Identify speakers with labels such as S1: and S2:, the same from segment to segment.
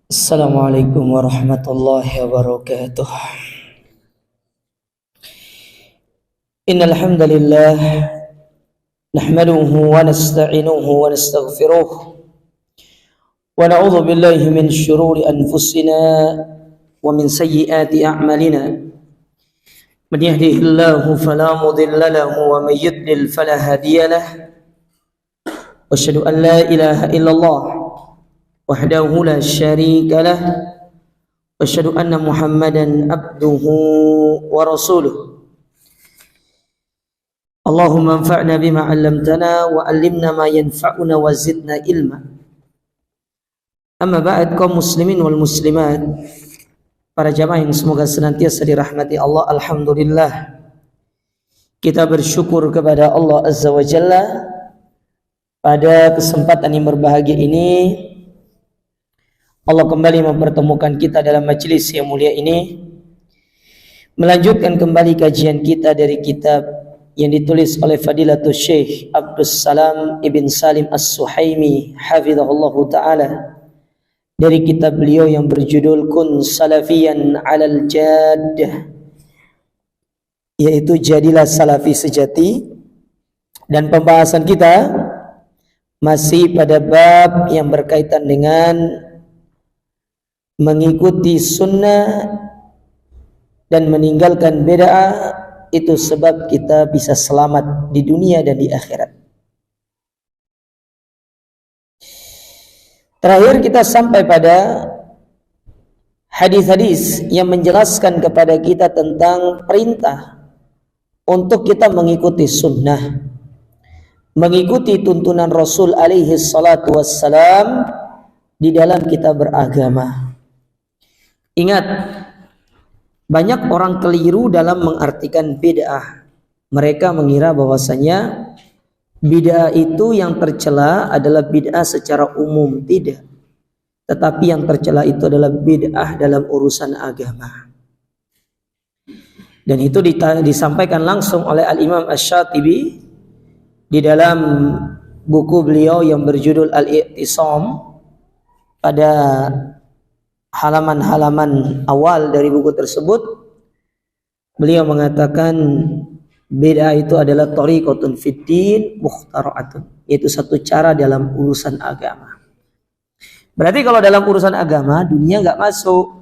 S1: Assalamualaikum warahmatullahi wabarakatuh. Innal hamdalillah nahmaduhu wa nasta'inuhu wa nastaghfiruh wa na'udzu billahi min shururi anfusina wa min sayyiati a'malina. Man yahdihillahu fala mudilla lahu wa man yudlil fala hadiya lahu. Wa asyhadu an la ilaha illallah wahdahu la syarika lah wa asyhadu anna Muhammadan abduhu wa rasuluh. Allahumma anfa'na bima 'allamtana wa 'allimna ma yanfa'una wa zidna ilma. Amma ba'd, kaum muslimin wal muslimat, para jamaah yang semoga senantiasa dirahmati Allah. Alhamdulillah, kita bersyukur kepada Allah Azza wa Jalla pada kesempatan yang berbahagia ini. Allah kembali mempertemukan kita dalam majelis yang mulia ini, melanjutkan kembali kajian kita dari kitab yang ditulis oleh Fadilatul Syekh Abdus Salam Ibn Salim As-Suhaimi hafizahullahu ta'ala, dari kitab beliau yang berjudul Kun Salafiyan 'alal Jaddah, yaitu jadilah salafi sejati. Dan pembahasan kita masih pada bab yang berkaitan dengan mengikuti sunnah dan meninggalkan bid'ah. Itu sebab kita bisa selamat di dunia dan di akhirat. Terakhir kita sampai pada hadis-hadis yang menjelaskan kepada kita tentang perintah untuk kita mengikuti sunnah, mengikuti tuntunan Rasul alaihi salatu wassalam di dalam kita beragama. Ingat, banyak orang keliru dalam mengartikan bid'ah. Mereka mengira bahwasanya bid'ah itu yang tercela adalah bid'ah secara umum. Tidak. Tetapi yang tercela itu adalah bid'ah dalam urusan agama. Dan itu disampaikan langsung oleh Al-Imam Asy-Syatibi di dalam buku beliau yang berjudul Al-I'tisam. Pada halaman-halaman awal dari buku tersebut, beliau mengatakan bid'ah itu adalah tariqatun fiddin mukhtara'atun, yaitu satu cara dalam urusan agama. Berarti kalau dalam urusan agama, dunia nggak masuk.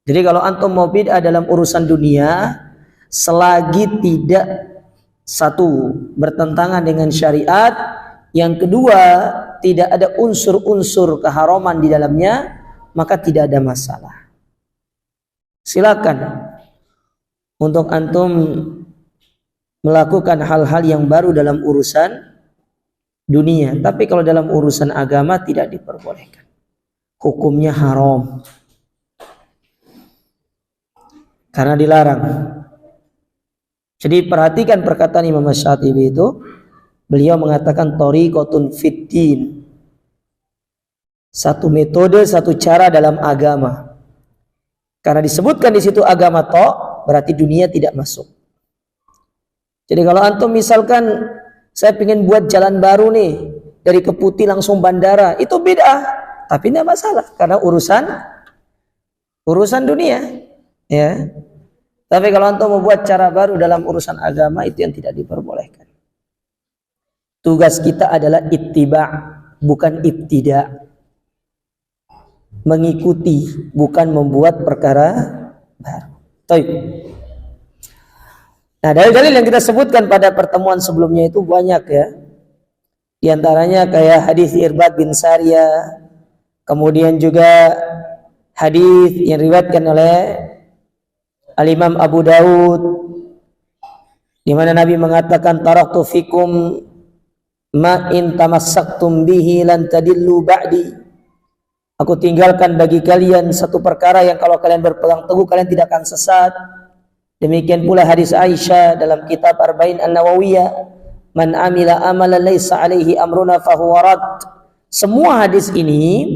S1: Jadi kalau antum mau bid'ah dalam urusan dunia, selagi tidak satu bertentangan dengan syariat, yang kedua tidak ada unsur-unsur keharaman di dalamnya, maka tidak ada masalah. Silakan untuk antum melakukan hal-hal yang baru dalam urusan dunia, tapi kalau dalam urusan agama tidak diperbolehkan. Hukumnya haram karena dilarang. Jadi perhatikan perkataan Imam Asy-Syatibi itu. Beliau mengatakan tariqatun fiddin, satu metode, satu cara dalam agama. Karena disebutkan di situ agama tok, berarti dunia tidak masuk. Jadi kalau antum misalkan saya ingin buat jalan baru nih dari Keputih langsung bandara, itu bid'ah, tapi tidak masalah karena urusan dunia, ya. Tapi kalau antum membuat cara baru dalam urusan agama, itu yang tidak diperbolehkan. Tugas kita adalah ittiba', bukan ibtida'. Mengikuti, bukan membuat perkara baru. Baik. Nah, dalil-dalil yang kita sebutkan pada pertemuan sebelumnya itu banyak, ya. Di antaranya kayak hadis Irbad bin Sariyah, kemudian juga hadis yang diriwayatkan oleh Al-Imam Abu Daud, di mana Nabi mengatakan taraktu fikum ma in tamassaktum bihi lan tadillu ba'di. Aku tinggalkan bagi kalian satu perkara yang kalau kalian berpegang teguh kalian tidak akan sesat. Demikian pula hadis Aisyah dalam kitab Arba'in An-Nawawiyah, man amila amalan laisa alaihi amruna fahuwa rad. Semua hadis ini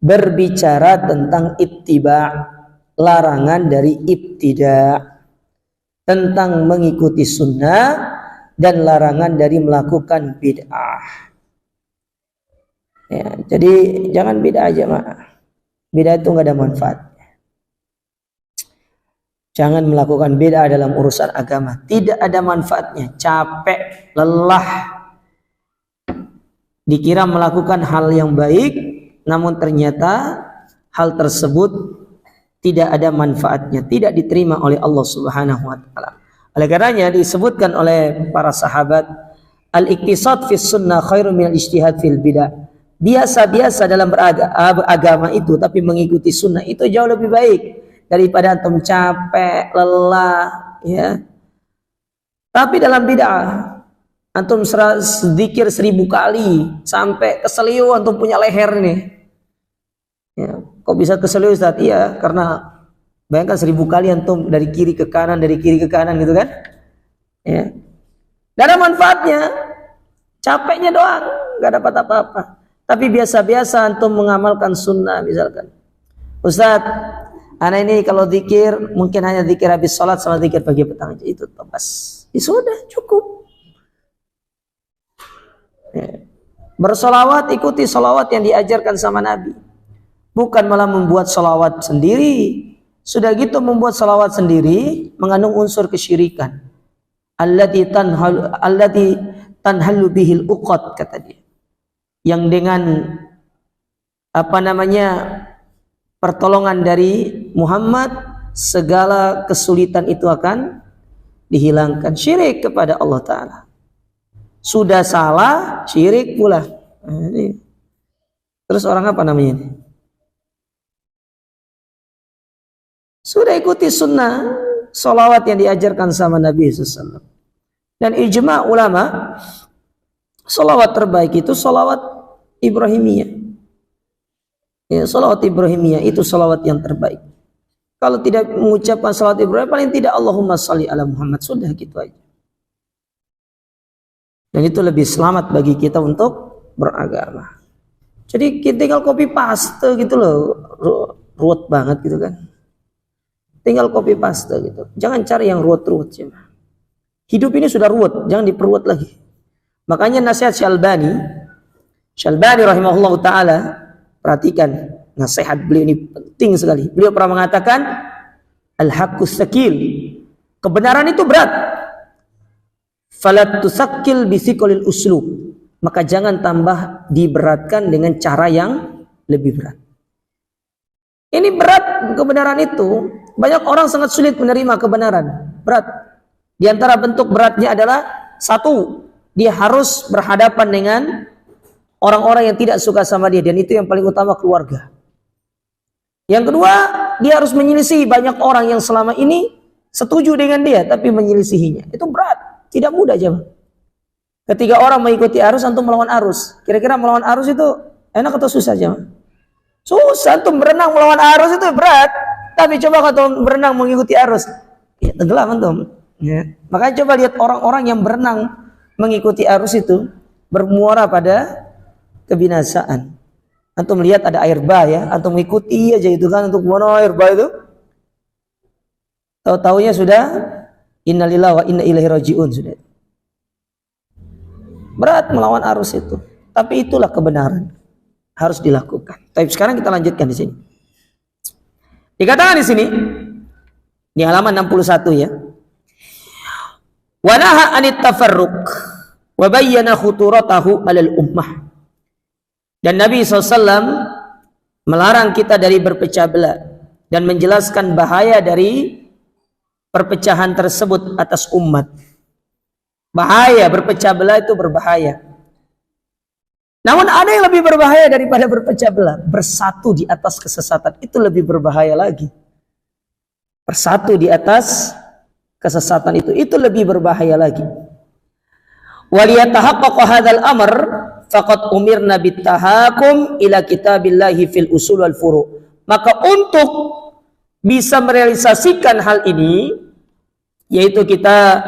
S1: berbicara tentang ittiba', larangan dari ibtida', tentang mengikuti sunnah dan larangan dari melakukan bid'ah. Ya, jadi jangan bid'ah aja, Mak. Bid'ah itu nggak ada manfaat. Jangan melakukan bid'ah dalam urusan agama. Tidak ada manfaatnya. Capek, lelah. Dikira melakukan hal yang baik, namun ternyata hal tersebut tidak ada manfaatnya, tidak diterima oleh Allah Subhanahu wa taala. Oleh karenanya disebutkan oleh para sahabat, al-iqtisad fis sunnah khairun minal ijtihad fil bidah. Biasa-biasa dalam beragama itu, tapi mengikuti sunnah itu jauh lebih baik daripada antum capek, lelah, ya. Tapi dalam bid'ah antum zikir 1000 kali sampai keseliu antum punya leher nih. Ya, kok bisa keseliu Ustaz? Iya, karena bayangkan 1000 kali antum dari kiri ke kanan, dari kiri ke kanan gitu kan? Ya. Gak ada manfaatnya, capeknya doang, gak dapat apa-apa. Tapi biasa-biasa antum mengamalkan sunnah misalkan. Ustaz, anak ini kalau zikir mungkin hanya zikir habis sholat sama zikir pagi petang aja, itu tebas. Ya sudah, cukup. Ya. Bersolawat, ikuti solawat yang diajarkan sama Nabi. Bukan malah membuat solawat sendiri. Sudah gitu membuat solawat sendiri mengandung unsur kesyirikan. Allati tanhalu bihil uqad, kata dia. Yang dengan pertolongan dari Muhammad segala kesulitan itu akan dihilangkan. Syirik kepada Allah Ta'ala. Sudah salah, syirik pula. Terus orang apa namanya ini? Sudah ikuti sunnah solawat yang diajarkan sama Nabi SAW. Dan ijma ulama, solawat terbaik itu solawat Ibrahimiyah. Ya, solawat Ibrahimiyah itu solawat yang terbaik. Kalau tidak mengucapkan solawat Ibrahim, paling tidak Allahumma sholli ala Muhammad. Sudah gitu aja. Dan itu lebih selamat bagi kita untuk beragama. Jadi kita tinggal copy paste gitu loh, ruwet banget gitu kan. Tinggal copy paste gitu. Jangan cari yang ruwet-ruwet. Hidup ini sudah ruwet, jangan diperruwet lagi. Makanya nasihat Syalbani rahimahullah ta'ala, perhatikan nasihat beliau ini penting sekali. Beliau pernah mengatakan, al-haqqus sakil, kebenaran itu berat. Falat tusakkil bisikolil uslub, maka jangan tambah diberatkan dengan cara yang lebih berat. Ini berat kebenaran itu. Banyak orang sangat sulit menerima kebenaran. Berat. Di antara bentuk beratnya adalah satu, dia harus berhadapan dengan orang-orang yang tidak suka sama dia, dan itu yang paling utama keluarga. Yang kedua, dia harus menyelisihi banyak orang yang selama ini setuju dengan dia tapi menyelisihinya. Itu berat, tidak mudah jemaah. Ketika orang mengikuti arus, antum melawan arus. Kira-kira melawan arus itu enak atau susah jemaah? Susah. Antum berenang melawan arus itu berat. Tapi coba kalau berenang mengikuti arus, ya tenggelam antum. Ya. Makanya coba lihat orang-orang yang berenang mengikuti arus itu bermuara pada kebinasaan. Antum melihat ada air bah ya, antum mengikuti aja itu kan untuk mana air bah itu. Tahu-taunya sudah innalillahi wa inna ilaihi rajiun sudah. Berat melawan arus itu. Tapi itulah kebenaran. Harus dilakukan. Tapi sekarang kita lanjutkan di sini. Dikatakan di sini di halaman 61 ya. Wa naha 'anit tafarruq wa bayyana khuturatahu 'alal ummah. Dan Nabi SAW melarang kita dari berpecah belah dan menjelaskan bahaya dari perpecahan tersebut atas umat. Bahaya berpecah belah itu berbahaya. Namun ada yang lebih berbahaya daripada berpecah belah. Bersatu di atas kesesatan itu lebih berbahaya lagi. Bersatu di atas kesesatan itu lebih berbahaya lagi. Waliyatahaqqaqa hadzal amr faqad umirna bitahakum ila kitabillahi fil usul wal furu'. Maka untuk bisa merealisasikan hal ini, yaitu kita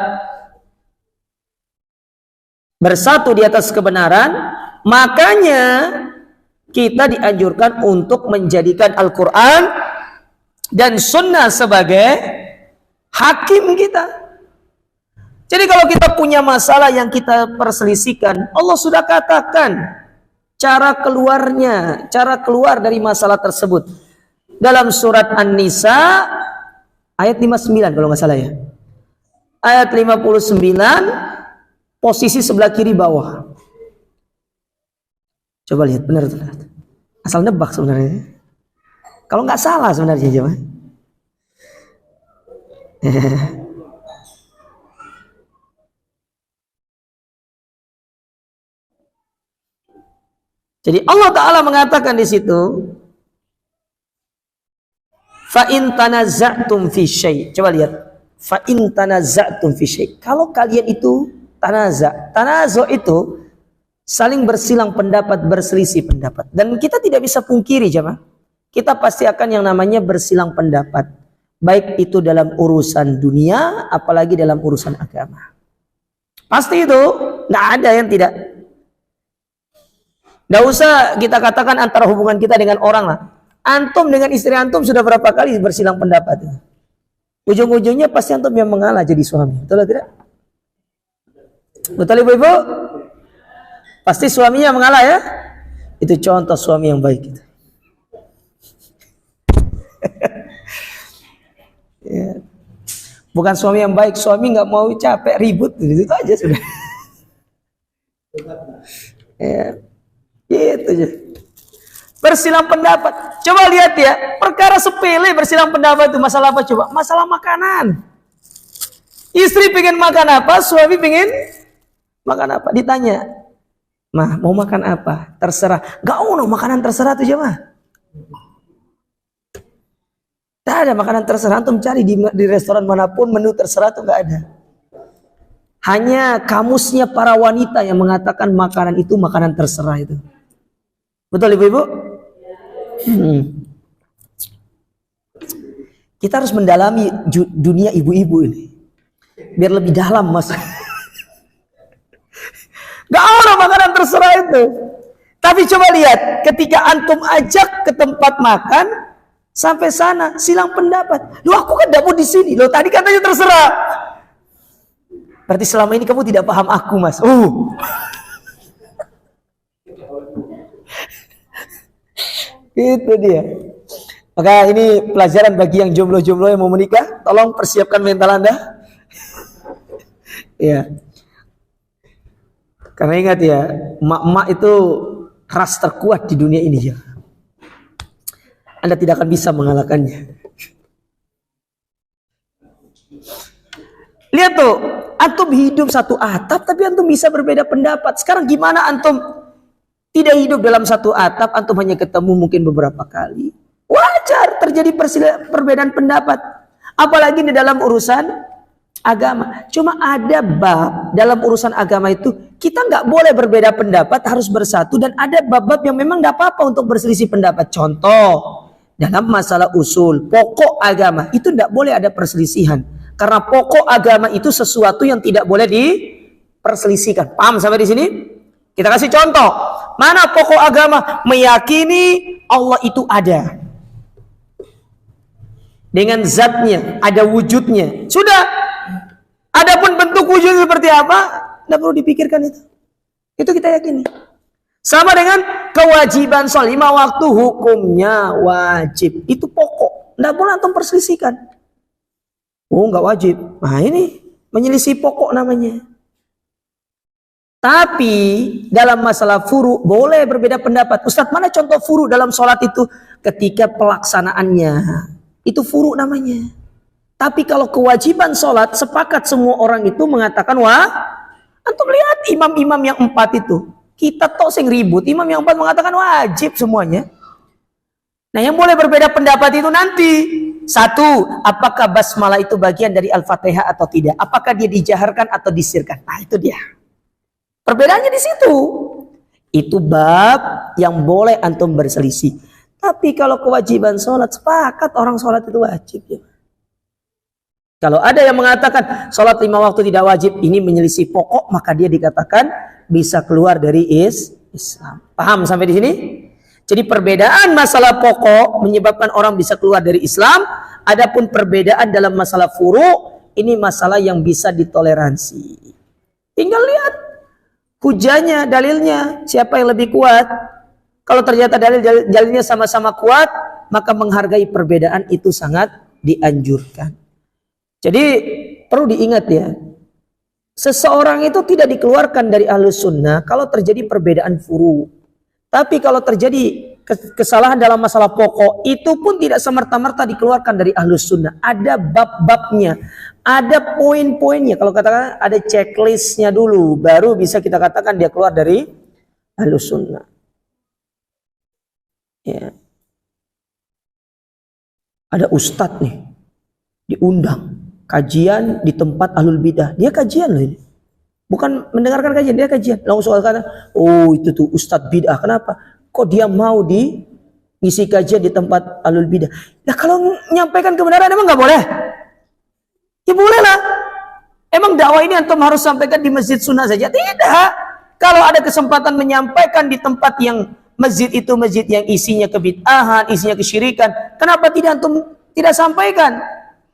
S1: bersatu di atas kebenaran, makanya kita dianjurkan untuk menjadikan Al-Quran dan Sunnah sebagai hakim kita. Jadi kalau kita punya masalah yang kita perselisihkan, Allah sudah katakan cara keluarnya, cara keluar dari masalah tersebut. Dalam surat An-Nisa ayat 59 kalau nggak salah ya. Ayat 59 posisi sebelah kiri bawah. Coba lihat benar tuh. Asal nebak sebenarnya. Kalau nggak salah sebenarnya coba. Jadi Allah Ta'ala mengatakan di situ, fa in tanaza'tum fi syai'. Coba lihat. Fa in tanaza'tum fi syai'. Kalau kalian itu tanazu itu saling bersilang pendapat, berselisih pendapat. Dan kita tidak bisa pungkiri jemaah. Kita pasti akan yang namanya bersilang pendapat. Baik itu dalam urusan dunia, apalagi dalam urusan agama. Pasti itu, nggak ada yang tidak. Nggak usah kita katakan antara hubungan kita dengan orang lah. Antum dengan istri antum sudah berapa kali bersilang pendapat? Ujung-ujungnya pasti antum yang mengalah jadi suami. Betul atau tidak? Betul ibu-ibu? Pasti suaminya mengalah ya? Itu contoh suami yang baik itu. Ya. Bukan suami yang baik, suami nggak mau capek ribut, itu aja sudah. Ya. Gitu aja. Bersilang pendapat. Coba lihat ya, perkara sepele bersilang pendapat itu masalah apa coba? Masalah makanan. Istri pengen makan apa, suami pengen makan apa? Ditanya, "Mah, mau makan apa?" Terserah. Gak ono makanan terserah tuh jemaah. Tak ada makanan terserah. Antum cari di restoran manapun menu terserah tuh gak ada. Hanya kamusnya para wanita yang mengatakan makanan itu makanan terserah itu. Betul ibu-ibu? Kita harus mendalami dunia ibu-ibu ini biar lebih dalam mas. Gak ada makanan terserah itu. Tapi coba lihat, ketika antum ajak ke tempat makan, sampai sana silang pendapat. Loh aku kan dapur di sini. Loh tadi katanya terserah. Berarti selama ini kamu tidak paham aku mas. Itu dia. Maka ini pelajaran bagi yang jomblo-jomblo yang mau menikah, tolong persiapkan mental Anda. Ya. Karena ingat ya, emak-emak itu ras terkuat di dunia ini ya. Anda tidak akan bisa mengalahkannya. Lihat tuh, antum hidup satu atap tapi antum bisa berbeda pendapat. Sekarang gimana antum tidak hidup dalam satu atap, antum hanya ketemu mungkin beberapa kali. Wajar terjadi perbedaan pendapat. Apalagi di dalam urusan agama. Cuma ada bab dalam urusan agama itu, kita nggak boleh berbeda pendapat, harus bersatu. Dan ada bab-bab yang memang nggak apa-apa untuk berselisih pendapat. Contoh, dalam masalah usul, pokok agama, itu nggak boleh ada perselisihan. Karena pokok agama itu sesuatu yang tidak boleh diperselisihkan. Paham sampai di sini? Kita kasih contoh. Mana pokok agama? Meyakini Allah itu ada. Dengan zatnya, ada wujudnya. Sudah. Adapun bentuk wujud seperti apa, tidak perlu dipikirkan itu. Itu kita yakini. Sama dengan kewajiban sholat 5 waktu, hukumnya wajib. Itu pokok. Tidak boleh antum perselisihkan. Oh, nggak wajib. Nah ini menyelisih pokok namanya. Tapi dalam masalah furu boleh berbeda pendapat. Ustadz, mana contoh furu dalam sholat itu? Ketika pelaksanaannya. Itu furu namanya. Tapi kalau kewajiban sholat, sepakat semua orang itu mengatakan, wah, antum lihat imam-imam yang 4 itu. Kita tok sing ribut, imam yang 4 mengatakan wajib semuanya. Nah yang boleh berbeda pendapat itu nanti. Satu, apakah basmalah itu bagian dari Al-Fatihah atau tidak? Apakah dia dijaharkan atau disirkan? Nah itu dia. Perbedaannya di situ. Itu bab yang boleh antum berselisih. Tapi kalau kewajiban sholat, sepakat orang sholat itu wajib. Ya. Kalau ada yang mengatakan sholat 5 waktu tidak wajib, ini menyelisih pokok, maka dia dikatakan bisa keluar dari Islam. Paham sampai di sini? Jadi perbedaan masalah pokok menyebabkan orang bisa keluar dari Islam. Adapun perbedaan dalam masalah furu, ini masalah yang bisa ditoleransi. Tinggal lihat hujahnya, dalilnya, siapa yang lebih kuat. Kalau ternyata dalilnya sama-sama kuat, maka menghargai perbedaan itu sangat dianjurkan. Jadi perlu diingat ya, seseorang itu tidak dikeluarkan dari Ahlus Sunnah kalau terjadi perbedaan furu. Tapi kalau terjadi kesalahan dalam masalah pokok, itu pun tidak semerta-merta dikeluarkan dari Ahlus Sunnah. Ada bab-babnya, ada poin-poinnya. Kalau katakan ada checklistnya dulu, baru bisa kita katakan dia keluar dari Ahlus Sunnah. Ya. Ada ustadz nih, diundang kajian di tempat ahlul bidah. Dia kajian loh ini. Bukan mendengarkan kajian, dia kajian. Langsung kata, oh itu tuh ustadz bidah. Kenapa? Kok dia mau ngisi kajian di tempat ahlul bidah? Nah kalau menyampaikan kebenaran emang nggak boleh? Ya boleh lah. Emang dakwah ini antum harus sampaikan di masjid sunnah saja? Tidak. Kalau ada kesempatan menyampaikan di tempat yang masjid itu masjid yang isinya kebid'ahan, isinya kesyirikan, kenapa tidak antum tidak sampaikan?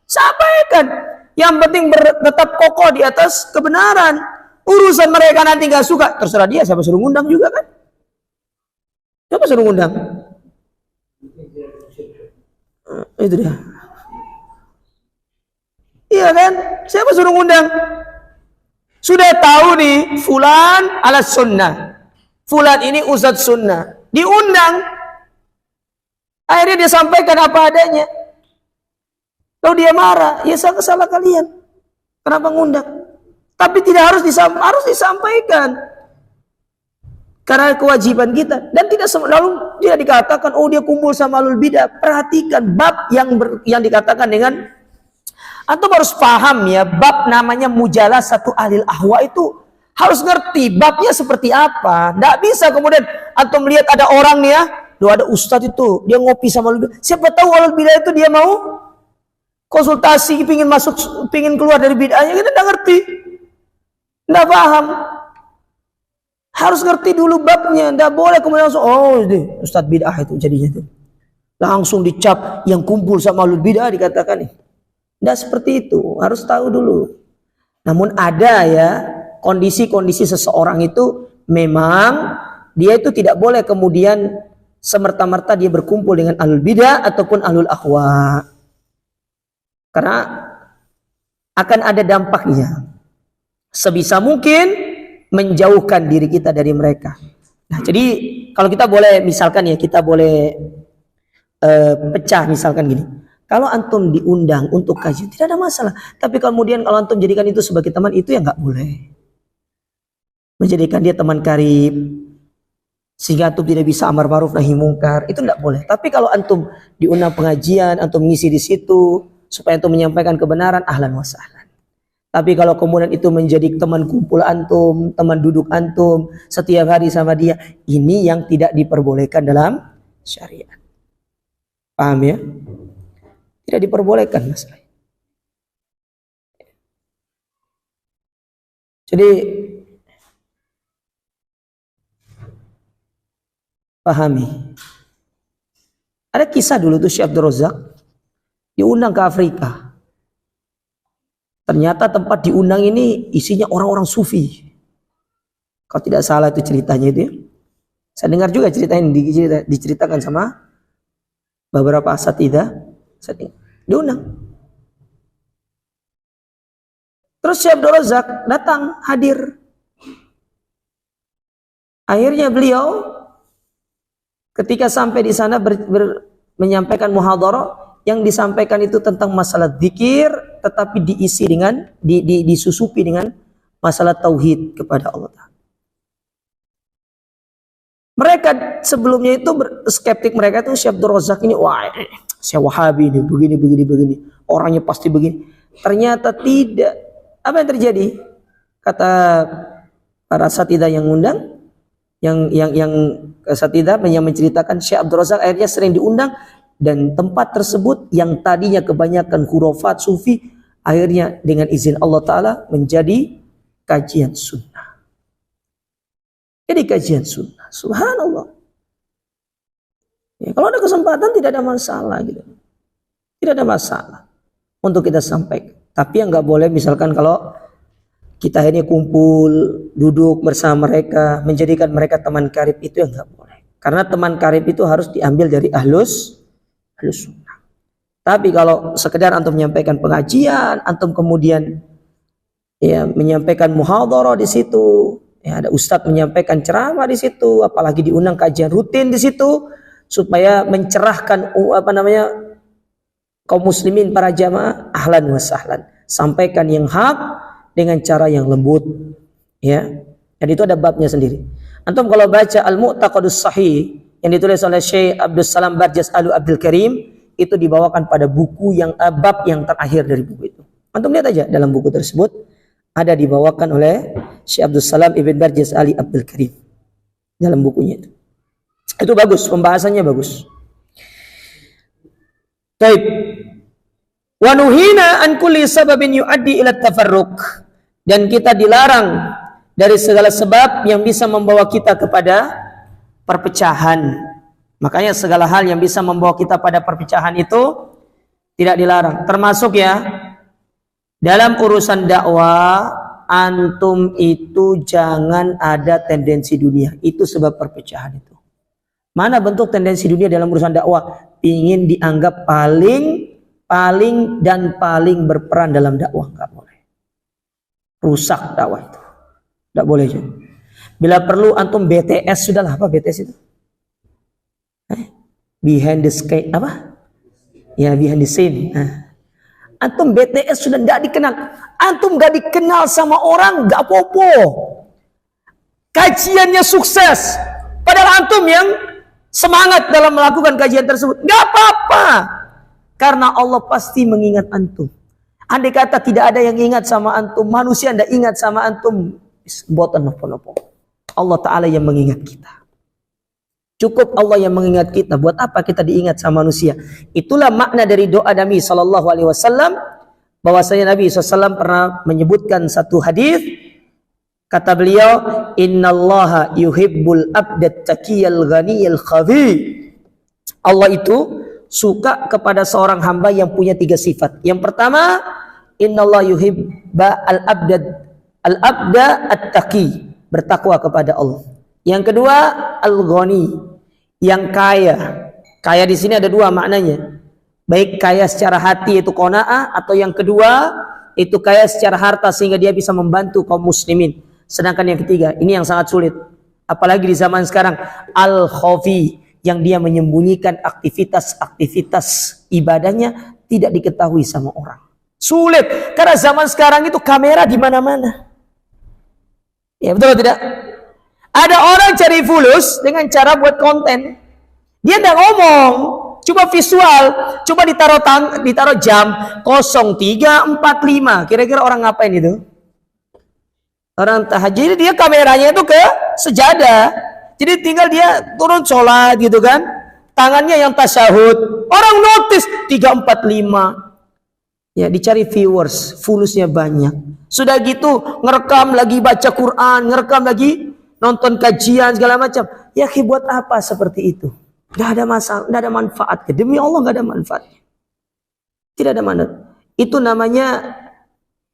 S1: Sampaikan. Yang penting tetap kokoh di atas kebenaran. Urusan mereka nanti nggak suka, terserah dia. Siapa suruh ngundang juga kan? Siapa suruh ngundang? Itu dia. Iya kan? Siapa suruh ngundang? Sudah tahu nih, fulan ala sunnah. Fulan ini ustadz sunnah. Diundang. Akhirnya dia sampaikan apa adanya. Lalu dia marah. Ya salah kalian. Kenapa ngundang? Tapi tidak harus disampaikan. Karena kewajiban kita. Dan tidak lalu tidak dikatakan, oh dia kumpul sama ahlul bidah. Perhatikan bab yang dikatakan dengan, antum harus paham ya, bab namanya mujalah satu ahlil ahwa itu harus ngerti babnya seperti apa. Nggak bisa kemudian antum melihat ada orang nih ya, loh ada ustadz itu, dia ngopi sama ahlul bidah. Siapa tahu ahlul bidah itu dia mau konsultasi, pingin keluar dari bid'ahnya, kita nggak ngerti. Nggak paham. Harus ngerti dulu babnya. Nggak boleh kemudian langsung, oh ini ustadz bid'ah itu jadinya itu. Langsung dicap yang kumpul sama ahlul bidah dikatakan nih. Nggak seperti itu. Harus tahu dulu. Namun ada ya, kondisi-kondisi seseorang itu memang dia itu tidak boleh kemudian semerta-merta dia berkumpul dengan ahlul bidah ataupun ahlul ahwa. Karena akan ada dampaknya. Sebisa mungkin menjauhkan diri kita dari mereka. Nah, jadi kalau kita boleh misalkan ya, kita boleh pecah misalkan gini. Kalau antum diundang untuk kajian tidak ada masalah. Tapi kemudian kalau antum jadikan itu sebagai teman, itu ya nggak boleh. Menjadikan dia teman karib sehingga antum tidak bisa amar ma'ruf nahi mungkar, itu tidak boleh. Tapi kalau antum diundang pengajian, antum ngisi di situ supaya antum menyampaikan kebenaran, ahlan wa sahlan. Tapi kalau kemudian itu menjadi teman kumpul antum, teman duduk antum setiap hari sama dia, ini yang tidak diperbolehkan dalam syariat. Paham ya? Tidak diperbolehkan masalah. Jadi pahami. Ada kisah dulu tuh Syekh Abdul Razak diundang ke Afrika. Ternyata tempat diundang ini isinya orang-orang sufi. Kalau tidak salah itu ceritanya itu ya. Saya dengar juga cerita ini diceritakan sama beberapa asatidzah. Diundang. Terus Syekh Abdul Razak datang hadir. Akhirnya beliau ketika sampai di sana menyampaikan muhadharah, yang disampaikan itu tentang masalah zikir, tetapi diisi dengan disusupi dengan masalah tauhid kepada Allah Ta'ala. Mereka sebelumnya itu skeptik, mereka itu Syekh Abdul Razak ini, wah Syekh Wahabi ini begini, orangnya pasti begini. Ternyata tidak. Apa yang terjadi? Kata para asatidzah yang undang, yang asatidzah yang menceritakan Syekh Abdul Razak akhirnya sering diundang, dan tempat tersebut yang tadinya kebanyakan khurafat sufi akhirnya dengan izin Allah Ta'ala menjadi kajian sunnah. Jadi kajian sunnah, subhanallah. Ya, kalau ada kesempatan tidak ada masalah gitu. Tidak ada masalah untuk kita sampaikan. Tapi yang nggak boleh misalkan kalau kita akhirnya kumpul, duduk bersama mereka, menjadikan mereka teman karib, itu yang nggak boleh. Karena teman karib itu harus diambil dari ahlus sunnah. Tapi kalau sekedar antum menyampaikan pengajian, antum kemudian ya menyampaikan muhadharah di situ, ya ada ustadz menyampaikan ceramah di situ, apalagi diundang kajian rutin di situ supaya mencerahkan kaum muslimin para jamaah, ahlan wa sahlan. Sampaikan yang hak dengan cara yang lembut, ya. Dan itu ada babnya sendiri. Antum kalau baca Al-Mu'taqadus Sahih yang ditulis oleh Syekh Abdul Salam Barjas Alu Abdul Karim, itu dibawakan pada buku yang bab yang terakhir dari buku itu. Antum lihat aja dalam buku tersebut ada dibawakan oleh Syekh Abdul Salam Ibn Barjas Ali Abdul Karim dalam bukunya itu. Itu bagus, pembahasannya bagus. Baik. Wa nuhina an kulli sababin yuaddi ila tafarruq, dan kita dilarang dari segala sebab yang bisa membawa kita kepada perpecahan. Makanya segala hal yang bisa membawa kita pada perpecahan itu tidak dilarang. Termasuk ya dalam urusan dakwah, antum itu jangan ada tendensi dunia. Itu sebab perpecahan itu. Mana bentuk tendensi dunia dalam urusan dakwah? Ingin dianggap paling berperan dalam dakwah, nggak boleh. Rusak dakwah itu, nggak boleh. Bila perlu antum BTS, sudahlah. Apa BTS itu? Behind the scene, apa? Ya, behind the scene. Antum BTS sudah nggak dikenal, antum nggak dikenal sama orang, nggak apa-apa. Kajiannya sukses, padahal antum yang semangat dalam melakukan kajian tersebut, nggak apa-apa. Karena Allah pasti mengingat antum. Andai kata tidak ada yang ingat sama antum, manusia tidak ingat sama antum, buatan nopo-nopo. Allah Ta'ala yang mengingat kita. Cukup Allah yang mengingat kita. Buat apa kita diingat sama manusia? Itulah makna dari doa Nabi SAW. Bahwasanya Nabi SAW pernah menyebutkan satu hadis. Kata beliau, Innallaha yuhibbul abdat taqiyal ghaniyal khafi. Allah itu suka kepada seorang hamba yang punya 3 sifat. Yang pertama, Innallaha yuhibba al-abda at-taqi, bertakwa kepada Allah. Yang kedua, al-ghani, yang kaya. Kaya di sini ada 2 maknanya. Baik kaya secara hati itu qanaah, atau yang kedua itu kaya secara harta sehingga dia bisa membantu kaum muslimin. Sedangkan yang ketiga, ini yang sangat sulit. Apalagi di zaman sekarang, al-khafi, yang dia menyembunyikan aktivitas ibadahnya tidak diketahui sama orang. Sulit, karena zaman sekarang itu kamera di mana-mana. Ya, betul atau tidak? Ada orang cari fulus dengan cara buat konten. Dia tidak ngomong, coba visual, coba ditaruh jam 03.45. Kira-kira orang ngapain itu? Orang tahajud. Jadi dia kameranya itu ke sejadah. Jadi tinggal dia turun sholat gitu kan. Tangannya yang tasyahud. Orang notice 3.45. Ya, dicari viewers, fulusnya banyak. Sudah gitu ngerekam lagi baca Quran, ngerekam lagi nonton kajian segala macam. Ya, buat apa seperti itu? Gak ada masalah, gak ada manfaat. Demi Allah gak ada manfaatnya. Tidak ada manfaat. Itu namanya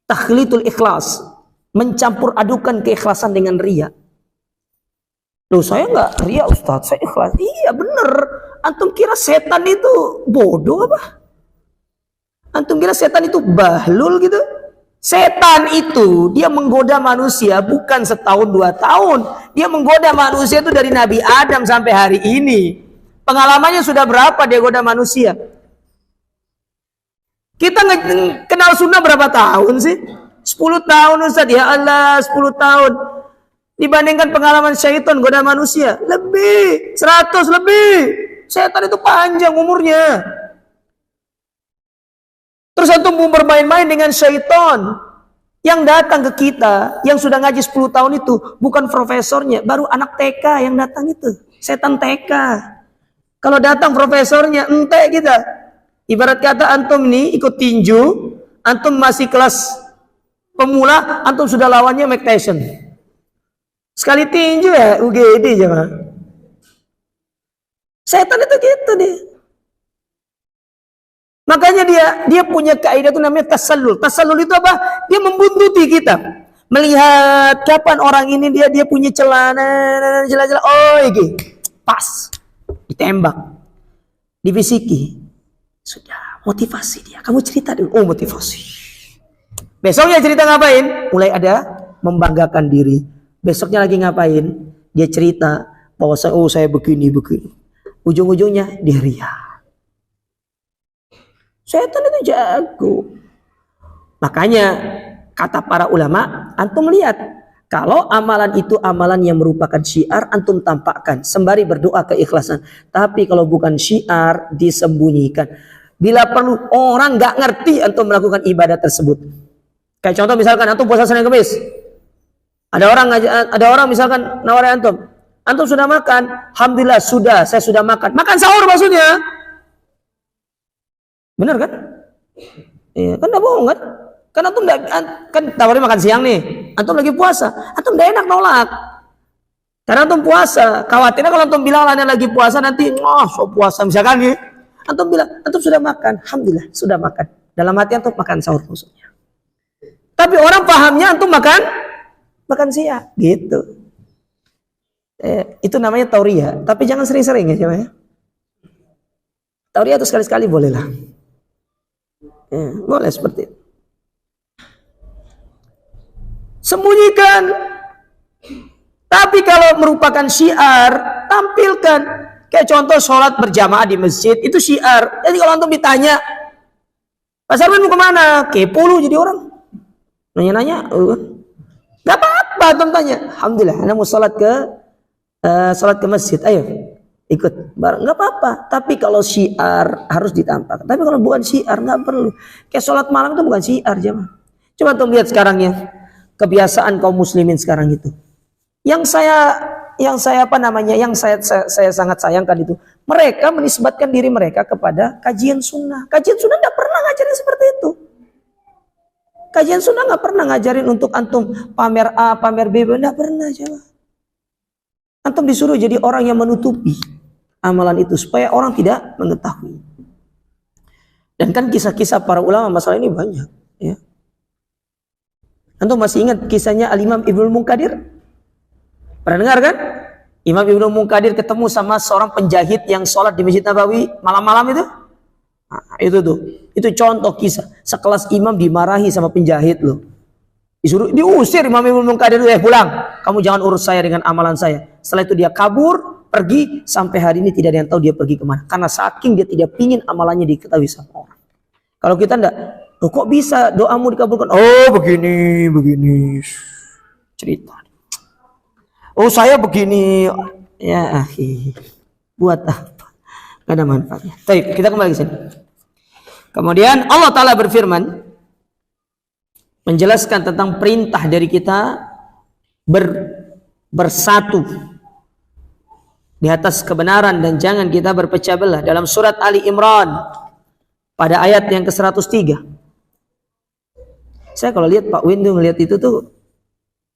S1: takhlitul ikhlas, mencampur adukan keikhlasan dengan riya. Loh, saya nggak ria Ustadz, saya ikhlas. Iya bener. Antum kira setan itu bodoh apa? Antum kira setan itu bahlul gitu? Setan itu dia menggoda manusia bukan setahun 2 tahun. Dia menggoda manusia itu dari Nabi Adam sampai hari ini. Pengalamannya sudah berapa dia goda manusia? Kita kenal sunnah berapa tahun sih? 10 tahun Ustadz. Ya Allah, 10 tahun. Dibandingkan pengalaman syaitan goda manusia, lebih 100 lebih. Setan itu panjang umurnya. Terus antum mau bermain-main dengan syaitan yang datang ke kita, yang sudah ngaji 10 tahun itu bukan profesornya, baru anak TK yang datang itu, setan TK. Kalau datang profesornya, ente kita. Ibarat kata antum nih ikut tinju, antum masih kelas pemula, antum sudah lawannya Mike Tyson. Sekali tinju ya UGD jangan. Setan itu gitu deh. Makanya dia punya kaidah itu namanya tasallul. Tasallul itu apa? Dia membuntuti kita. Melihat kapan orang ini dia punya celana. Oh, iki. pas, ditembak, dibisiki. Sudah, motivasi dia. Kamu cerita dulu. Oh, motivasi. Besoknya cerita ngapain? Mulai ada membanggakan diri. Besoknya lagi ngapain? Dia cerita bahwa saya begini. Ujung-ujungnya dia ria. Setan itu jago. Makanya kata para ulama, antum lihat, kalau amalan itu amalan yang merupakan syiar, antum tampakkan sembari berdoa keikhlasan. Tapi kalau bukan syiar, disembunyikan. Bila perlu orang nggak ngerti antum melakukan ibadah tersebut. Kayak contoh misalkan antum puasa Senin Kamis. Ada orang misalkan nawarin antum sudah makan? Alhamdulillah sudah, saya sudah makan. Makan sahur maksudnya. Benar kan? Iya, kan enggak bohong kan? Kan antum kan tawarin makan siang nih. Antum lagi puasa. Antum enggak enak nolak. Karena antum puasa. Khawatirnya kalau antum bilang lainnya lagi puasa nanti, so puasa misalkan nih. Antum bilang, antum sudah makan. Alhamdulillah, sudah makan. Dalam hati antum makan sahur maksudnya. Tapi orang pahamnya antum makan siang. Gitu. Itu namanya tauriyah. Tapi jangan sering-sering ya, coba ya. Tauriyah itu sekali-sekali boleh lah. Boleh seperti itu. Sembunyikan. Tapi kalau merupakan syiar, tampilkan. Kayak contoh sholat berjamaah di masjid, itu syiar. Jadi kalau antum ditanya, Pak Sarwin mau kemana? Kepo lu jadi orang. Nanya-nanya. Gak apa-apa antum tanya. Alhamdulillah, anda mau sholat ke masjid. Ayo, ikut bareng. Gak apa-apa. Tapi kalau syiar harus ditampakkan. Tapi kalau bukan syiar gak perlu. Kayak sholat malam itu bukan syiar, jemaah. Coba antum lihat sekarang ya. Kebiasaan kaum muslimin sekarang itu. Yang saya sangat sayangkan itu, mereka menisbatkan diri mereka kepada kajian sunnah. Kajian sunnah tidak pernah ngajarin seperti itu. Kajian sunnah nggak pernah ngajarin untuk antum pamer A, pamer B, tidak pernah, coba. Antum disuruh jadi orang yang menutupi amalan itu supaya orang tidak mengetahui. Dan kan kisah-kisah para ulama masalah ini banyak, ya. Antum masih ingat kisahnya Al-Imam Ibnul Munkadir? Pernah dengar kan? Imam Ibnul Munkadir ketemu sama seorang penjahit yang sholat di Masjid Nabawi malam-malam itu. Nah, itu tuh. Itu contoh kisah. Sekelas imam dimarahi sama penjahit loh. Diusir Imam Ibnul Munkadir, pulang. Kamu jangan urus saya dengan amalan saya. Setelah itu dia kabur, pergi. Sampai hari ini tidak ada yang tahu dia pergi kemana. Karena saking dia tidak pingin amalannya diketahui sama orang. Kalau kita enggak, kok bisa doamu dikabulkan? Oh begini. Cerita. Oh saya begini, ya akhi, buat apa? Gak ada manfaatnya. Baik, kita kembali ke sini. Kemudian Allah Ta'ala berfirman, menjelaskan tentang perintah dari kita bersatu di atas kebenaran dan jangan kita berpecah belah. Dalam surat Ali Imran pada ayat yang ke-103. Saya kalau lihat Pak Windu melihat itu tuh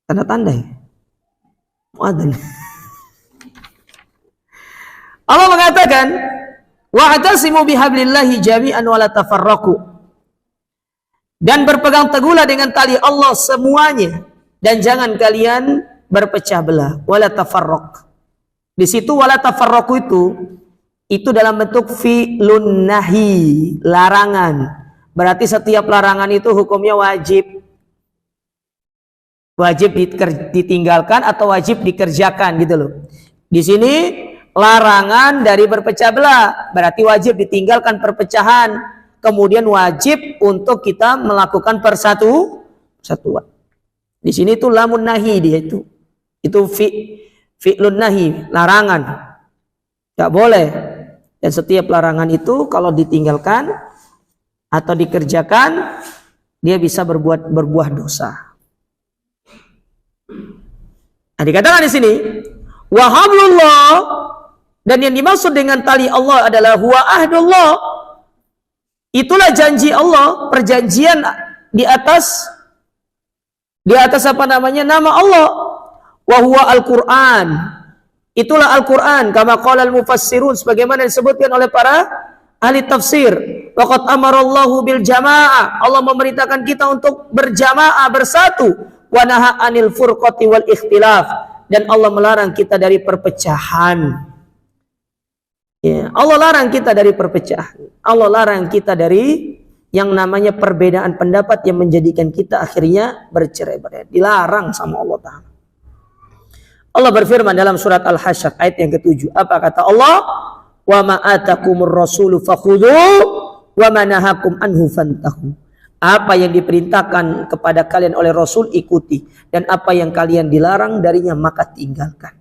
S1: tanda-tanda ya. Muadzin. Allah mengatakan, wa'tasimu bihablillahi jami'an wa la tafarraqu. Dan berpegang teguhlah dengan tali Allah semuanya dan jangan kalian berpecah belah. Wa la tafarraq. Di situ wa la tafarraqu itu dalam bentuk fi'lun nahi, larangan. Berarti setiap larangan itu hukumnya wajib. Wajib ditinggalkan atau wajib dikerjakan gitu loh. Di sini larangan dari berpecah belah, berarti wajib ditinggalkan perpecahan. Kemudian wajib untuk kita melakukan persatuan. Di sini itu lamun nahi dia itu. Itu fi'lun nahi, larangan. Enggak boleh. Dan setiap larangan itu kalau ditinggalkan atau dikerjakan dia bisa berbuah dosa. Nah, dikatakan di sini wahablullah, dan yang dimaksud dengan tali Allah adalah huwa ahdullah. Itulah janji Allah, perjanjian di atas apa namanya nama Allah. Wa huwa Al-Qur'an. Itulah Al-Qur'an kama qala al-mufassirun, sebagaimana disebutkan oleh para ahli tafsir. Waqad amarallahu bil jamaah. Allah memerintahkan kita untuk berjamaah, bersatu. Wa naha anil furqati wal ikhtilaf, dan Allah melarang kita dari perpecahan. Ya, Allah larang kita dari perpecahan. Allah larang kita dari yang namanya perbedaan pendapat yang menjadikan kita akhirnya bercerai-berai. Dilarang sama Allah Ta'ala. Allah berfirman dalam surat Al-Hasyr ayat yang ke-7. Apa kata Allah? Wa ma atakumur rasulu fakhudhu wa ma nahakum anhu fantahu. Apa yang diperintahkan kepada kalian oleh Rasul ikuti, dan apa yang kalian dilarang darinya maka tinggalkan.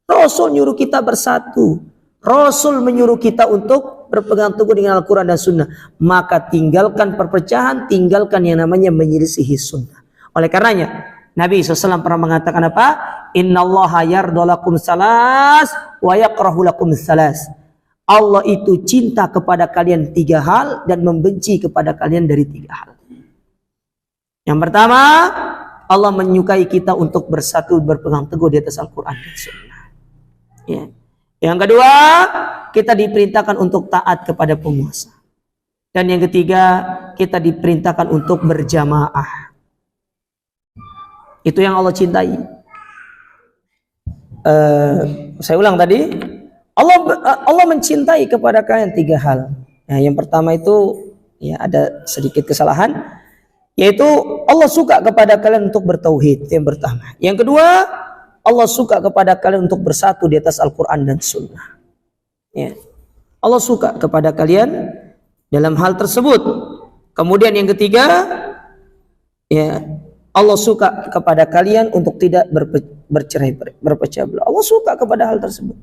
S1: Rasul nyuruh kita bersatu. Rasul menyuruh kita untuk berpegang teguh dengan Al-Quran dan Sunnah. Maka tinggalkan perpecahan, tinggalkan yang namanya menyelisihi Sunnah. Oleh karenanya Nabi SAW pernah mengatakan apa? Innallaha yardolakum salas wa yakrahu lakum salas. Allah itu cinta kepada kalian 3 hal dan membenci kepada kalian dari 3 hal. Yang pertama, Allah menyukai kita untuk bersatu berpegang teguh di atas Al-Quran dan Sunnah. Ya. Yang kedua, kita diperintahkan untuk taat kepada penguasa. Dan yang ketiga, kita diperintahkan untuk berjamaah. Itu yang Allah cintai. Saya ulang tadi, Allah mencintai kepada kalian 3 hal. Nah, yang pertama itu ya ada sedikit kesalahan, yaitu Allah suka kepada kalian untuk bertauhid. Yang pertama. Yang kedua, Allah suka kepada kalian untuk bersatu di atas Al-Quran dan Sunnah. Ya. Allah suka kepada kalian dalam hal tersebut. Kemudian yang ketiga, ya, Allah suka kepada kalian untuk tidak berpecah belah. Allah suka kepada hal tersebut.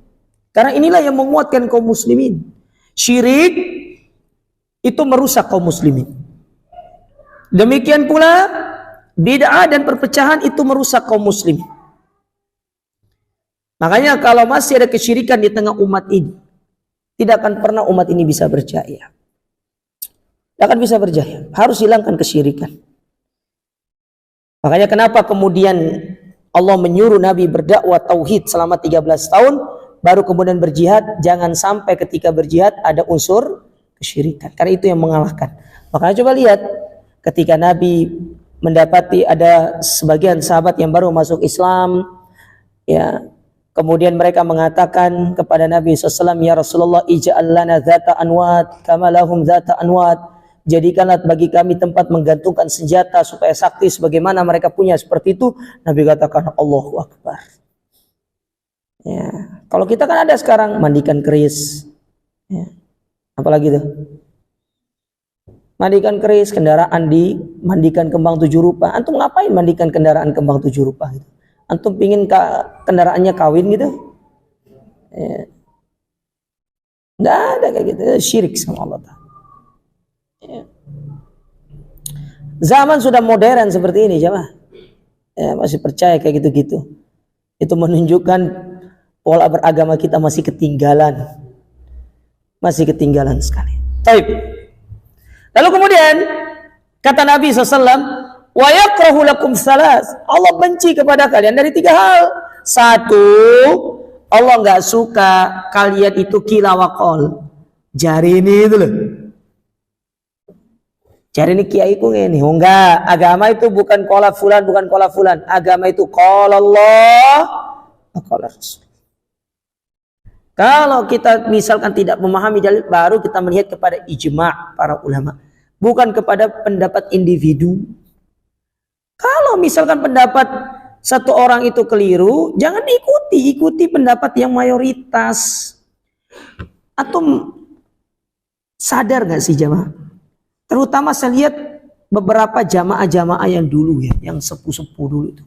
S1: Karena inilah yang menguatkan kaum muslimin. Syirik itu merusak kaum muslimin. Demikian pula bid'ah dan perpecahan itu merusak kaum muslimin. Makanya kalau masih ada kesyirikan di tengah umat ini, tidak akan pernah umat ini bisa berjaya. Tidak akan bisa berjaya. Harus hilangkan kesyirikan. Makanya kenapa kemudian Allah menyuruh Nabi berdakwah tauhid selama 13 tahun, baru kemudian berjihad. Jangan sampai ketika berjihad ada unsur kesyirikan. Karena itu yang mengalahkan. Makanya coba lihat, ketika Nabi mendapati ada sebagian sahabat yang baru masuk Islam, ya, kemudian mereka mengatakan kepada Nabi SAW, ya Rasulullah, ij'al lana dhata anwat kama lahum dhata anwat. Jadikanlah bagi kami tempat menggantungkan senjata supaya sakti sebagaimana mereka punya. Seperti itu Nabi katakan Allahu Akbar. Ya, kalau kita kan ada sekarang mandikan keris, ya, apalagi tuh mandikan keris, kendaraan dimandikan kembang 7 rupa. Antum ngapain mandikan kendaraan kembang 7 rupa gitu? Antum pingin kendaraannya kawin gitu? Ya. Nggak ada kayak gitu. Syirik sama Allah. Ya. Zaman sudah modern seperti ini, jemaah. Ya, masih percaya kayak gitu-gitu. Itu menunjukkan pola beragama kita masih ketinggalan. Masih ketinggalan sekali. Baik. Lalu kemudian kata Nabi SAW, wa yakrahu lakum salas. Allah benci kepada kalian dari 3 hal. 1, Allah nggak suka kalian itu kila waqol. Jari ini itu loh. Jari ini kiai ku ini. Oh enggak, agama itu bukan qala fulan, bukan qala fulan. Agama itu qala Allah, qala Rasul. Kalau kita misalkan tidak memahami dalil, baru kita melihat kepada ijma' para ulama, bukan kepada pendapat individu. Kalau misalkan pendapat satu orang itu keliru, jangan ikuti pendapat yang mayoritas. Atau sadar gak sih jamaah? Terutama saya lihat beberapa jamaah-jamaah yang dulu ya, yang sepuh-sepuh dulu itu.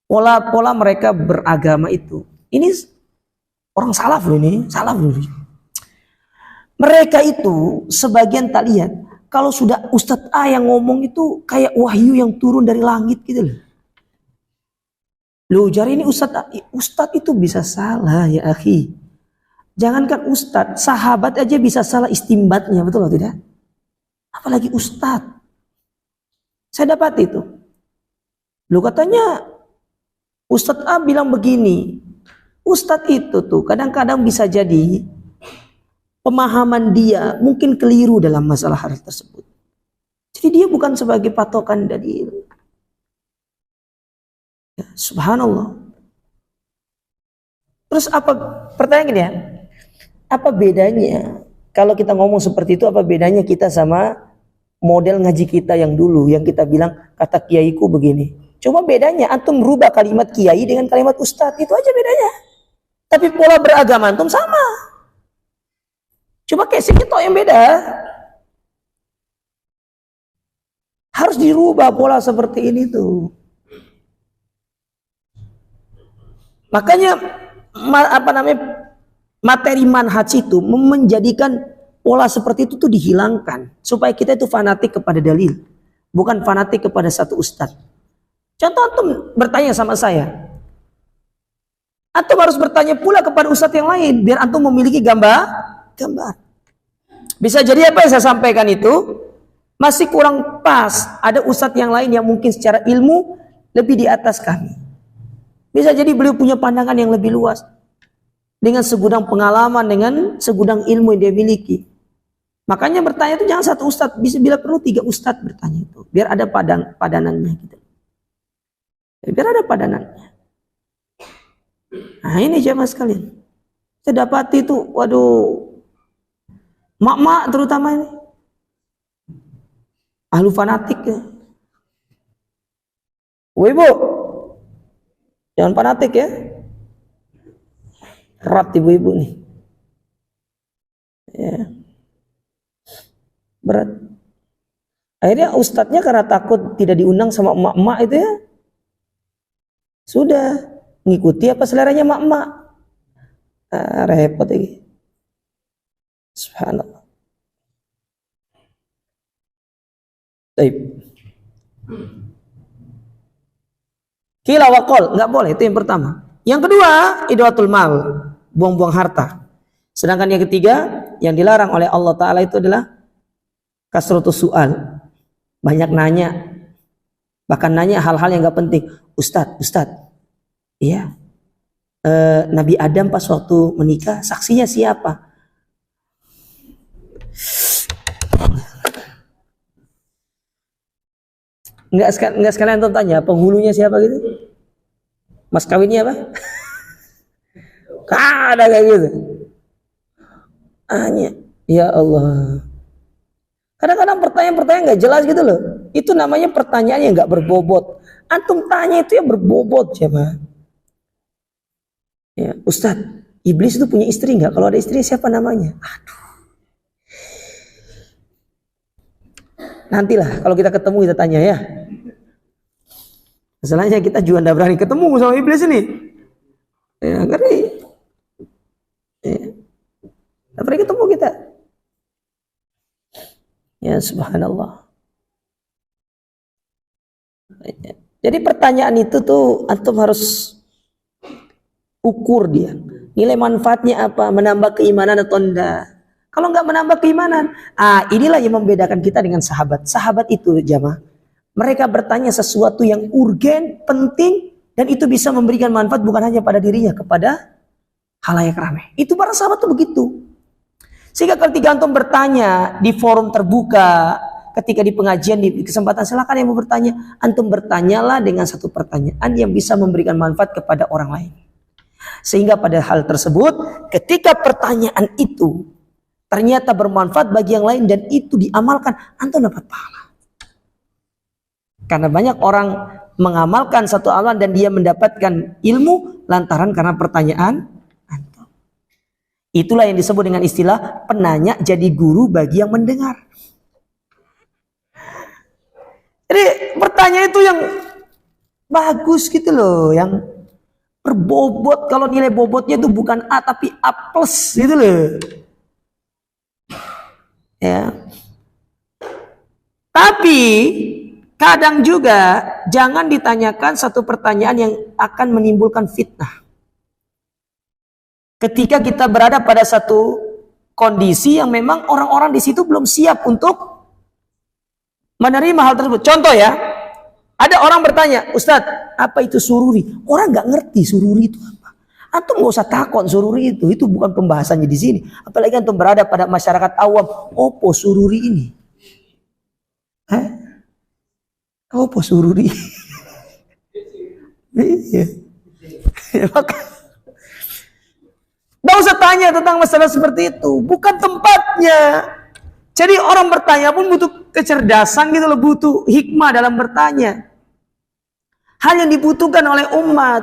S1: Pola-pola mereka beragama itu. Ini orang salaf loh ini, salaf loh. Mereka itu sebagian tak lihat. Kalau sudah Ustadz A yang ngomong itu kayak wahyu yang turun dari langit gitu loh. Loh, jari ini Ustadz itu bisa salah ya akhi. Jangankan Ustadz, sahabat aja bisa salah istimbatnya, betul atau tidak? Apalagi Ustadz. Saya dapat itu. Loh, katanya Ustadz A bilang begini. Ustadz itu tuh kadang-kadang bisa jadi pemahaman dia mungkin keliru dalam masalah hal tersebut. Jadi dia bukan sebagai patokan dalil. Ya, subhanallah. Terus apa pertanyaan ya? Apa bedanya? Kalau kita ngomong seperti itu, apa bedanya kita sama model ngaji kita yang dulu, yang kita bilang kata kiaiku begini. Cuma bedanya antum merubah kalimat kiai dengan kalimat ustadz, itu aja bedanya. Tapi pola beragama antum sama. Cuma casingnya toh yang beda. Harus dirubah pola seperti ini tuh. Makanya materi manhaj itu menjadikan pola seperti itu tuh dihilangkan supaya kita itu fanatik kepada dalil, bukan fanatik kepada satu ustadz. Contoh antum bertanya sama saya, antum harus bertanya pula kepada ustadz yang lain biar antum memiliki gambar. Bisa jadi apa yang saya sampaikan itu masih kurang pas. Ada ustadz yang lain yang mungkin secara ilmu lebih di atas kami. Bisa jadi beliau punya pandangan yang lebih luas dengan segudang pengalaman, dengan segudang ilmu yang dia miliki. Makanya bertanya itu jangan satu ustadz, bisa bila perlu 3 ustadz bertanya itu, biar ada padanannya gitu. Biar ada padanannya. Nah ini jemaah sekalian, saya dapati itu, waduh, mak-mak terutama ini ahlu fanatik ya. Woi bu, jangan fanatik ya. Berat ibu-ibu nih. Ya. Berat. Akhirnya ustadznya karena takut tidak diundang sama emak-emak itu ya, sudah ngikuti apa seleranya emak-emak. Repot lagi. Subhanallah. Baik. Kila waqol, nggak boleh, itu yang pertama. Yang kedua, idwatul mal, buang-buang harta. Sedangkan yang ketiga, yang dilarang oleh Allah Ta'ala itu adalah kasratus su'al, banyak nanya, bahkan nanya hal-hal yang gak penting. Ustadz, iya, Nabi Adam pas waktu menikah, saksinya siapa? Enggak sekalian antum tanya, penghulunya siapa gitu? Mas kawinnya apa? Ada kayak gitu. Hanya, ya Allah. Kadang-kadang pertanyaan-pertanyaan nggak jelas gitu loh. Itu namanya pertanyaan yang nggak berbobot. Antum tanya itu yang berbobot siapa? Ya, Ustadz, iblis itu punya istri nggak? Kalau ada istri siapa namanya? Aduh. Nantilah kalau kita ketemu kita tanya ya. Masalahnya kita juga nggak berani ketemu sama iblis ini. Ya, ngeri. Ya. Nggak berani ketemu kita. Ya subhanallah. Jadi pertanyaan itu tuh antum harus ukur dia. Nilai manfaatnya apa? Menambah keimanan atau enggak? Kalau enggak menambah keimanan, inilah yang membedakan kita dengan sahabat. Sahabat itu jamaah, mereka bertanya sesuatu yang urgen, penting, dan itu bisa memberikan manfaat bukan hanya pada dirinya, kepada khalayak ramai. Itu para sahabat tuh begitu. Sehingga ketika antum bertanya di forum terbuka, ketika di pengajian, di kesempatan, silakan yang mau bertanya, antum bertanyalah dengan satu pertanyaan yang bisa memberikan manfaat kepada orang lain. Sehingga pada hal tersebut, ketika pertanyaan itu ternyata bermanfaat bagi yang lain dan itu diamalkan, antum dapat pahala. Karena banyak orang mengamalkan satu amalan dan dia mendapatkan ilmu lantaran karena pertanyaan antum. Itulah yang disebut dengan istilah penanya jadi guru bagi yang mendengar. Jadi pertanyaan itu yang bagus gitu loh, yang berbobot. Kalau nilai bobotnya itu bukan A tapi A plus gitu loh. Ya. Tapi kadang juga jangan ditanyakan satu pertanyaan yang akan menimbulkan fitnah. Ketika kita berada pada satu kondisi yang memang orang-orang di situ belum siap untuk menerima hal tersebut. Contoh ya, ada orang bertanya, Ustadz, apa itu sururi? Orang nggak ngerti sururi itu apa. Antum nggak usah takut sururi itu bukan pembahasannya di sini. Apalagi antum berada pada masyarakat awam, opo sururi ini? Hah? Opo sururi? Iya. Maka Nggak usah tanya tentang masalah seperti itu, bukan tempatnya. Jadi orang bertanya pun butuh kecerdasan gitu loh, butuh hikmah dalam bertanya. Hal yang dibutuhkan oleh umat.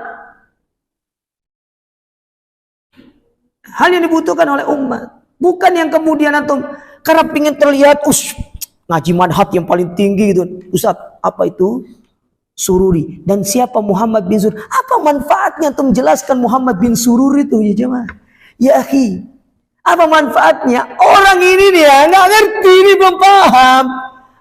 S1: Hal yang dibutuhkan oleh umat. Bukan yang kemudian antum karena ingin terlihat ngaji madhab yang paling tinggi gitu. Ustaz, apa itu? Sururi. Dan siapa Muhammad bin Sururi? Apa manfaatnya antum jelaskan Muhammad bin Sururi itu ya jemaah? Ya akhi, apa manfaatnya? Orang ini dia nggak ngerti, ini belum paham.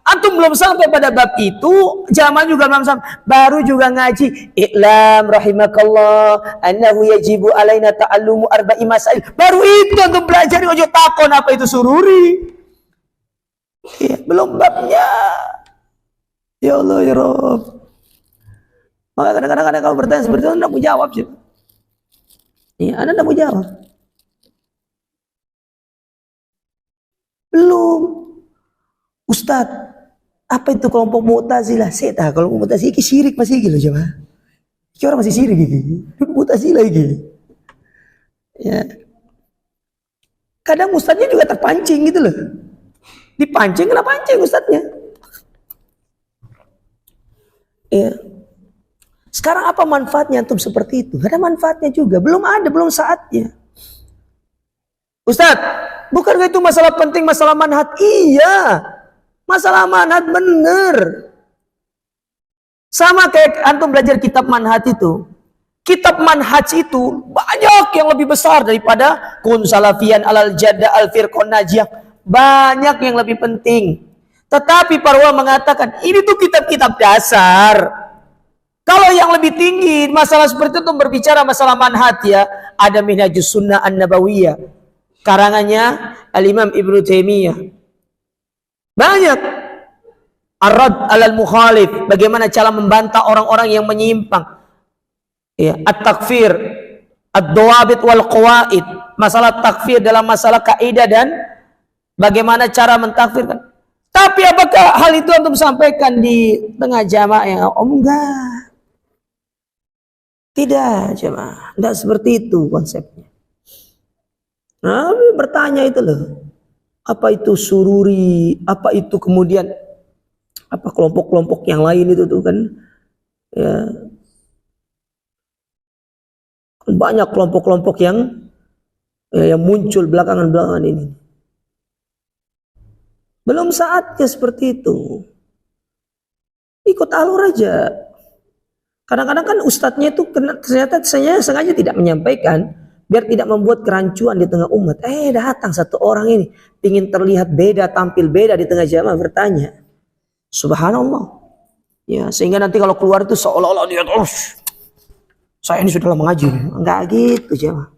S1: Antum belum sampai pada bab itu, jamaah juga belum sampai, baru juga ngaji. I'lam rahimakallah annahu yajibu alaina ta'allumu arba'i masail. Baru itu antum belajar, ojo takon apa itu sururi. Ya, belum babnya. Ya Allah ya Rabb. Maka kadang-kadang kalau bertanya seperti itu, anda mau jawab sih. Iya, anda mau jawab. Belum. Ustaz, apa itu kelompok Mu'tazilah? Saya tahu kalau Mu'tazilah ini syirik masih gitu jemaah. Ini orang masih syirik gitu. Mu'tazilah gitu. Ya. Kadang ustaznya juga terpancing gitu loh. Dipancing, kena pancing ustaznya. Ya. Sekarang apa manfaatnya antum seperti itu? Gak ada manfaatnya juga. Belum ada, belum saatnya. Ustaz, bukankah itu masalah penting, masalah manhaj? Iya, masalah manhaj bener. Sama kayak antum belajar kitab manhaj itu. Kitab manhaj itu banyak yang lebih besar daripada kun salafiyan alal jadda al firqon najiyah. Banyak yang lebih penting. Tetapi para ulama mengatakan ini tuh kitab-kitab dasar. Kalau yang lebih tinggi masalah seperti itu berbicara masalah manhaj ya, ada Minhajus Sunnah An-Nabawiyah karangannya Al-Imam Ibnu Taimiyah. Banyak Ar-Rad 'alal Mukhalif, bagaimana cara membantah orang-orang yang menyimpang. Ya, At-Takfir, Ad-Dawabit wal Qawaid, masalah takfir dalam masalah kaidah dan bagaimana cara mentakfirkan. Tapi apakah hal itu antum sampaikan di tengah jamaah yang enggak. Tidak jemaah, tidak seperti itu konsepnya. Nah, bertanya itu loh, apa itu sururi, apa itu kemudian apa kelompok-kelompok yang lain itu tuh kan, ya banyak kelompok-kelompok yang muncul belakangan-belakangan ini. Belum saatnya seperti itu. Ikut alur aja. Kadang-kadang kan ustadznya itu ternyata saya sengaja tidak menyampaikan biar tidak membuat kerancuan di tengah umat. Datang satu orang ini ingin terlihat beda, tampil beda di tengah jamaah bertanya. Subhanallah. Ya, sehingga nanti kalau keluar itu seolah-olah dia terus saya ini sudah lama ngaji. Enggak gitu jamaah.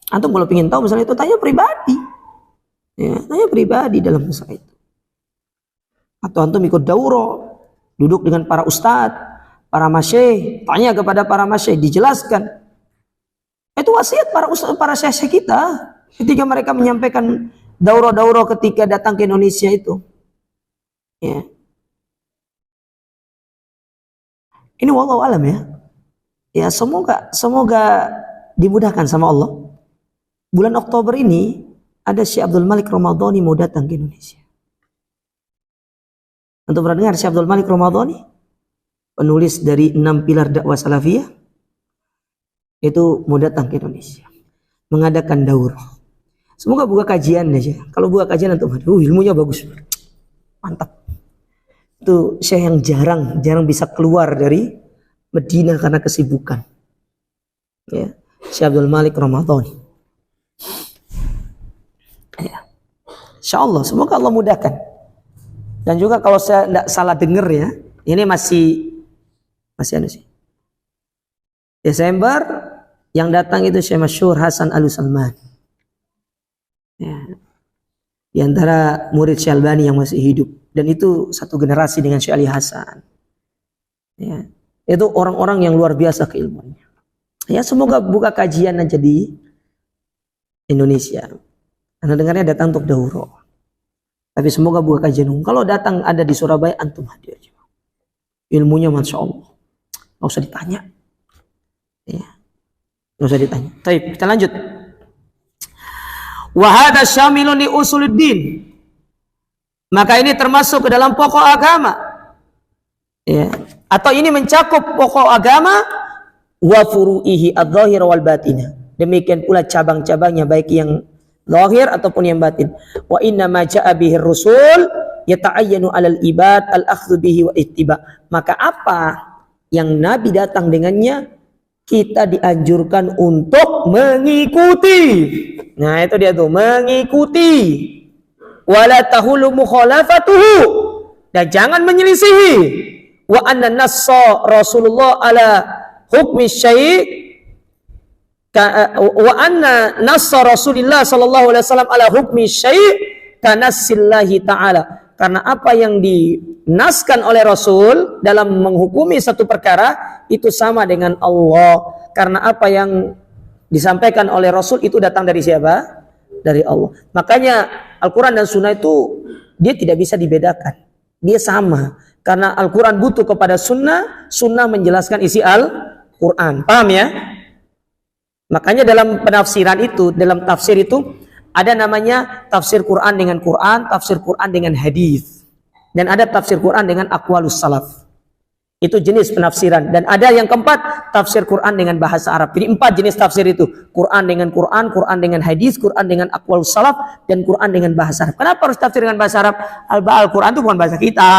S1: Antum kalau ingin tahu misalnya itu tanya pribadi. Ya, tanya pribadi dalam masalah itu. Atau antum ikut daurah, duduk dengan para ustadz, para masyayikh, tanya kepada para masyayikh, dijelaskan. Itu wasiat para syekh kita ketika mereka menyampaikan daurah-daurah ketika datang ke Indonesia itu. Ya. Ini wallahu alam ya. Ya semoga dimudahkan sama Allah. Bulan Oktober ini ada Syekh Abdul Malik Ramadhani mau datang ke Indonesia. Untuk pernah dengar Syekh Abdul Malik Ramadhani? Penulis dari 6 pilar dakwah salafiyah itu mau datang ke Indonesia mengadakan daurah. Semoga buka kajian aja. Kalau buka kajian nanti ilmunya bagus, mantap. Itu Syekh yang jarang bisa keluar dari Madinah karena kesibukan. Ya, Syekh Abdul Malik Ramadhani. Ya. Insyaallah semoga Allah mudahkan. Dan juga kalau saya tidak salah dengar ya, ini masih anu sih. Desember yang datang itu Syekh Masyhur Hasan Al-Salman. Ya. Di antara murid Syekh Albani yang masih hidup, dan itu satu generasi dengan Syekh Ali Hasan. Ya. Itu orang-orang yang luar biasa keilmuannya. Ya, semoga buka kajian aja di Indonesia. Anda dengarnya datang untuk daurah. Tapi semoga buka kajian. Kalau datang ada di Surabaya, antum hadir. Ilmunya Masya Allah. Nggak usah ditanya. Ya. Nggak usah ditanya. Baik, kita lanjut. Wa hadza syamilun li usuluddin. Maka ini termasuk ke dalam pokok agama. Ya. Atau ini mencakup pokok agama wa furu'ihi adz-dzahir wal batin. Demikian pula cabang-cabangnya baik yang zahir ataupun yang batin. Wa inna ma ja'a bihi ar-rusul yata'ayyanu 'alal ibad al-akhdhu bihi wa ittiba. Maka apa yang Nabi datang dengannya kita dianjurkan untuk mengikuti. Nah, itu dia tuh, mengikuti. Wala tahulu mukhalafatuhu, dan jangan menyelisihi. Wa anna nassa Rasulullah ala hukmi syai' wa anna nassa Rasulullah sallallahu alaihi wasallam ala hukmi syai' kanassillahi ta'ala. Karena apa yang dinaskan oleh Rasul dalam menghukumi satu perkara itu sama dengan Allah. Karena apa yang disampaikan oleh Rasul itu datang dari siapa? Dari Allah. Makanya Al-Quran dan Sunnah itu dia tidak bisa dibedakan. Dia sama. Karena Al-Quran butuh kepada Sunnah, Sunnah menjelaskan isi Al-Quran. Paham ya? Makanya dalam penafsiran itu, dalam tafsir itu ada namanya tafsir Quran dengan Quran, tafsir Quran dengan hadis, dan ada tafsir Quran dengan aqwalus salaf. Itu jenis penafsiran. Dan ada yang keempat, tafsir Quran dengan bahasa Arab. Jadi 4 jenis tafsir itu. Quran dengan Quran, Quran dengan hadis, Quran dengan aqwalus salaf, dan Quran dengan bahasa Arab. Kenapa harus tafsir dengan bahasa Arab? Al-Quran itu bukan bahasa kita.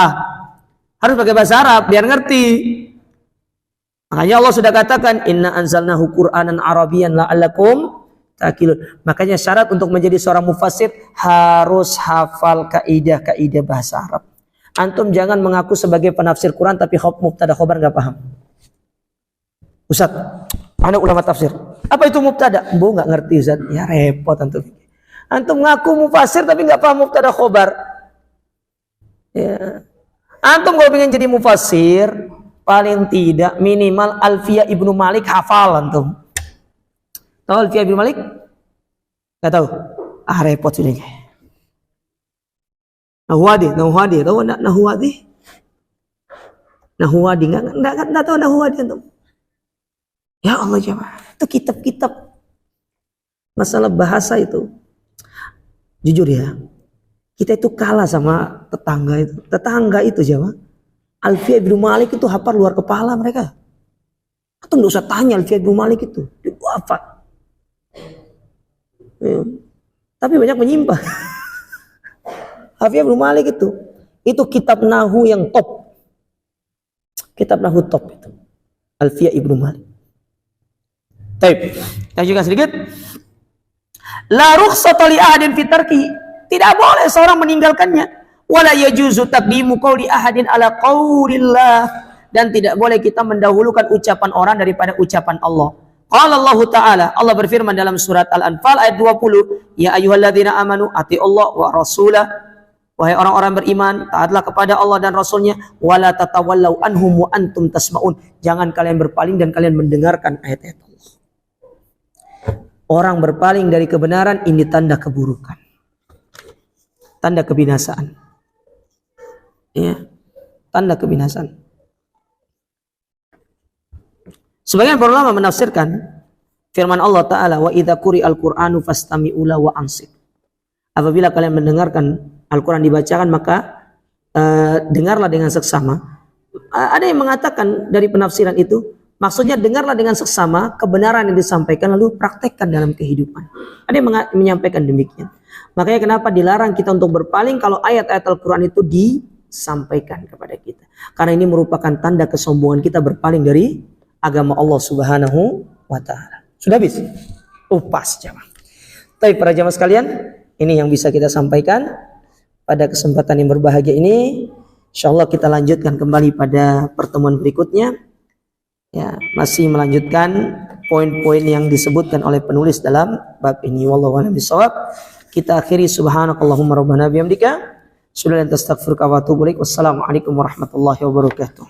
S1: Harus pakai bahasa Arab biar ngerti. Makanya Allah sudah katakan, inna anzalnahu Qur'anan Arabiyyan la'allakum ta'qilun. Makanya syarat untuk menjadi seorang mufassir harus hafal kaidah-kaidah bahasa Arab. Antum jangan mengaku sebagai penafsir Quran tapi mubtada khobar nggak paham. Ustaz, anak ulama tafsir. Apa itu mubtada? Bu nggak ngerti Ustaz. Ya repot antum. Antum ngaku mufassir tapi nggak paham mubtada khobar. Ya. Antum kalau pengen jadi mufassir, paling tidak minimal Alfiyah Ibnu Malik hafal antum. Tahu Alfiyah Ibnu Malik? Nggak tahu. Ah repot sudah. Nahwadi, tahu enggak Nahwadi? Nahwadi enggak tahu Nahwadi antum. Ya Allah jemaah, itu kitab-kitab masalah bahasa itu. Jujur ya, kita itu kalah sama tetangga itu. Tetangga itu jemaah, Alfiyah Ibnu Malik itu hafal luar kepala mereka. Antum enggak usah tanya Alfiyah Ibnu Malik itu, dia hafal. Ya. Tapi banyak menyimpang. Alfiyah Ibnu Malik itu kitab nahu yang top. Kitab nahu top itu. Alfiyah Ibnu Malik. Baik, kita juga sedikit. La rukhsata li ahadin fi tarki. Tidak boleh seorang meninggalkannya. Wala yajuzu taqdimu qawli ahadin ala qawlillah. Dan tidak boleh kita mendahulukan ucapan orang daripada ucapan Allah. Qala Allah Ta'ala, Allah berfirman dalam surat Al-Anfal ayat 20, ya ayyuhalladzina amanu ati'ullah wa rasulah. Wahai orang-orang beriman, taatlah kepada Allah dan Rasulnya. Wala tatawallau anhum wa antum tasma'un. Jangan kalian berpaling dan kalian mendengarkan ayat-ayat Allah. Orang berpaling dari kebenaran ini tanda keburukan, tanda kebinasaan. Ya, tanda kebinasaan. Sebagian para ulama menafsirkan firman Allah Ta'ala, wa idza quri'al Qur'anu fastami'u lahu wa ansit. Apabila kalian mendengarkan Al-Quran dibacakan maka dengarlah dengan seksama. Ada yang mengatakan dari penafsiran itu maksudnya dengarlah dengan seksama kebenaran yang disampaikan lalu praktekkan dalam kehidupan. Ada yang menyampaikan demikian. Makanya kenapa dilarang kita untuk berpaling kalau ayat-ayat Al-Quran itu disampaikan kepada kita. Karena ini merupakan tanda kesombongan kita berpaling dari agama Allah Subhanahu wa Ta'ala. Sudah habis? Pas jamaah. Tapi para jamaah sekalian, ini yang bisa kita sampaikan pada kesempatan yang berbahagia ini. Insyaallah kita lanjutkan kembali pada pertemuan berikutnya. Ya, masih melanjutkan poin-poin yang disebutkan oleh penulis dalam bab ini. Wallahu a'lam bishawab. Kita akhiri subhanakallahumma rabbana bihamdika, subhanaka astaghfiruka wa atubu ilaik. Wassalamualaikum warahmatullahi wabarakatuh.